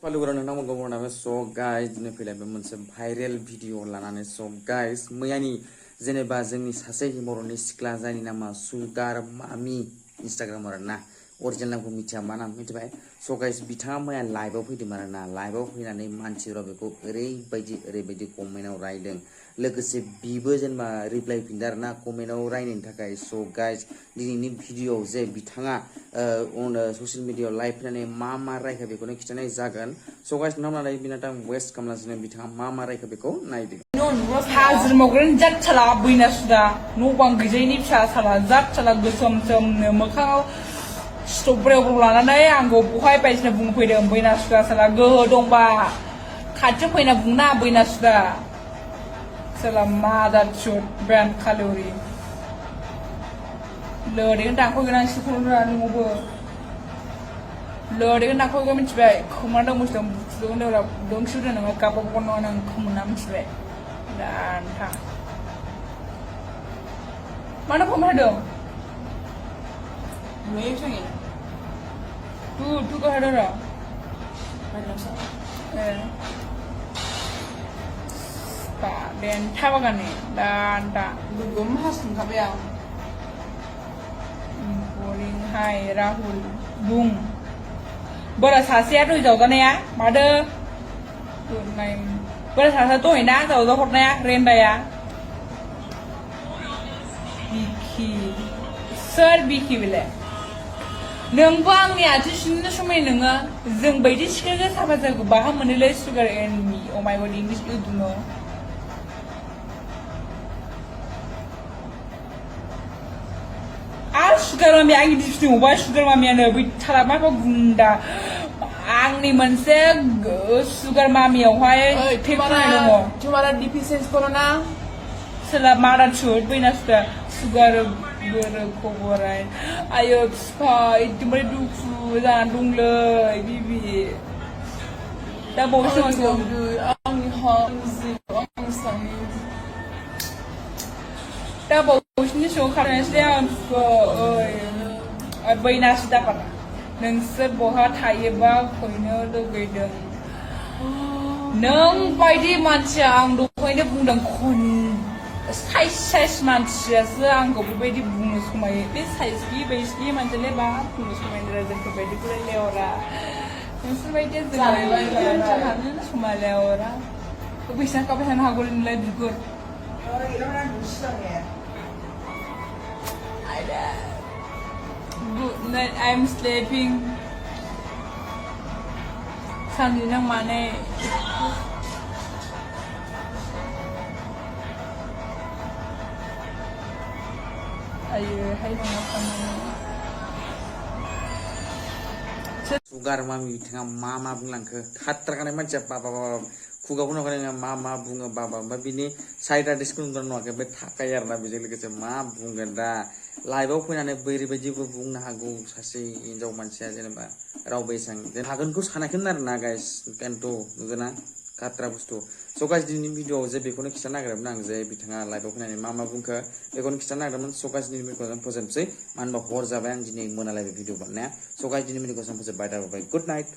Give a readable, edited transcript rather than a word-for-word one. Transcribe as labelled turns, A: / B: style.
A: So guys, दिनै फैलायबाय मोनसे भाइरेल भिडिअ लानानै so guys मैयानि जेनेबा जोंनि सासे बर'नि सिख्ला जायनि नामा सुगार मामि इन्स्टाग्राम आरोना अरिजिनेल नामखौ मिथिया मा नाम मिथिबाय so guys बिथाङा मैया लाइभआव फैदोंमोन आरोना लाइभआव फैनानै मानसिफोरा बेखौ ओरैबायदि कमेन्टआव रायदों लोगोसे बिबो जेनेबा रिप्लाय फिनदों आरोना कमेन्टआव रायनायनि थाखाय so guys दिनैनि भिडिअआव जे बिथाङा ससियेल मिडियायाव लाइभ फैनानै मा रायखो बेखौनो खिथानाय जागोन so guys नोंथांमोना बिना टाइम वेस्ट खालामलासिनो बिथाङा मा रायखो बेखौ नायदो
B: हाजिर मावग्रानि जात साला बैना सुदा न' बां गैजायिनि फिसा साला जात साला गोसोम सोमनो मोखाङाव स्ट'ब्रेव लानानै आंखौ बहाय बायदिसिना बुंफैदों बैना सुदा साला गोहो दंबा खाथियाव फैना बुंना बैना सुदा साला मादार चुद ब्रेन्ड खालौरि लोदैखौ दानख'गोन आं सिखौरा न'आवबो लोदैखौ दानख'गोन मिथिबाय खोमा दं बुस्थु बुथुदों दोंसुदों नोङो गाबाव गन नों खोमोना मिथिबाय दानथा मानो फन होदों नुयोसै तु को हेडर देन्था बागाननि दानथा गोगोम हासुंखाबाय आं बरिं हाय राहुल बुं बोरा सासेया दय जावजानाया मादो बोरा सासेया दहायना जावजा हरनाया रेन्दाया बिखि सोर बिखि बेलाय नोंबो आंनि आथिं सुनो समाय नोङो जों बायदि सिख्लाजों साफा जागौ बाहा मोनोलै सुगार एन्ड मी अ माय गड इंलिश इउ डु नो आरो सुगार मामि आंनि डिस्ट्रिक्ट अबा सुगार मामियानो बै थाला माबा गुन्दा आंनि मोनसे सुगार मामियावहाय फेमाना दङ
C: तुम्हारा डीपी चेंज करो ना
B: सोला मारा छुट बैना सुदा सुगार गोरो खबराय आयो फिफा एकदमबारे दुखु जानानै दंलै बिबि दा बावैसो
C: आंनि हांजि आंनि सानि
B: दा बावैसोनि समाव खारनायसै आं बैना सुदा पारा नोंसोर बहा थायोबा फैनो लुगैदों नों बायदि मानसिया आं दहायनो बुंदों साइज मानसियासो आंखौ बेबायदि बुंनो समायो बे साइजनि बैसनि मानसियालाय मा बुंनो समायनो जोंफोरबायदिखौलाय लेवरा नोंसोरबायदिया जों समायलेवरा बैसा खाबाय थानो हागौ नोंलाय बिगुर Good night, I'm sleeping. Sandi nang mane. Ayo, hai nang apa
A: Sugar mami बिथाङा मा बुंलांखो खाथ्राखानाय मानसिया बाबा खुगाखौ नुखानाय मा बुङो बाबा ओमफ्राय बिनि साइड आर्टिस्टखौ नुवाखै बे थाखायो आरोना बेजों लोगोसे मा बुंगोन दा लाइभआव फैनानै बैरैबायदिबो बुंनो हागौ सासे हिनजाव मानसिया जेनेबा रावबो एसां हागोनखौ सानाखैमोन आरोना गाइस खिन्थु नुगोना खाथ्रा बुस्थु स गाइस दिनैनि भिडिअआव जे बेखौनो खिथानो नागिरदोंमोन आं जे बिथाङा लाइभआव फैनानै मा बुंखो बेखौनो खिथानो नागिरदोंमोन स गाइस दिनैनि भिडिअखौ जों फोजोबसै मानो होनबा हर जाबाय आं दिनै मोनालायबाय भिडिअ बानायनाया स गाइस दिनैनि भिडिअखौ जों फोजोबबाय गुड नाइट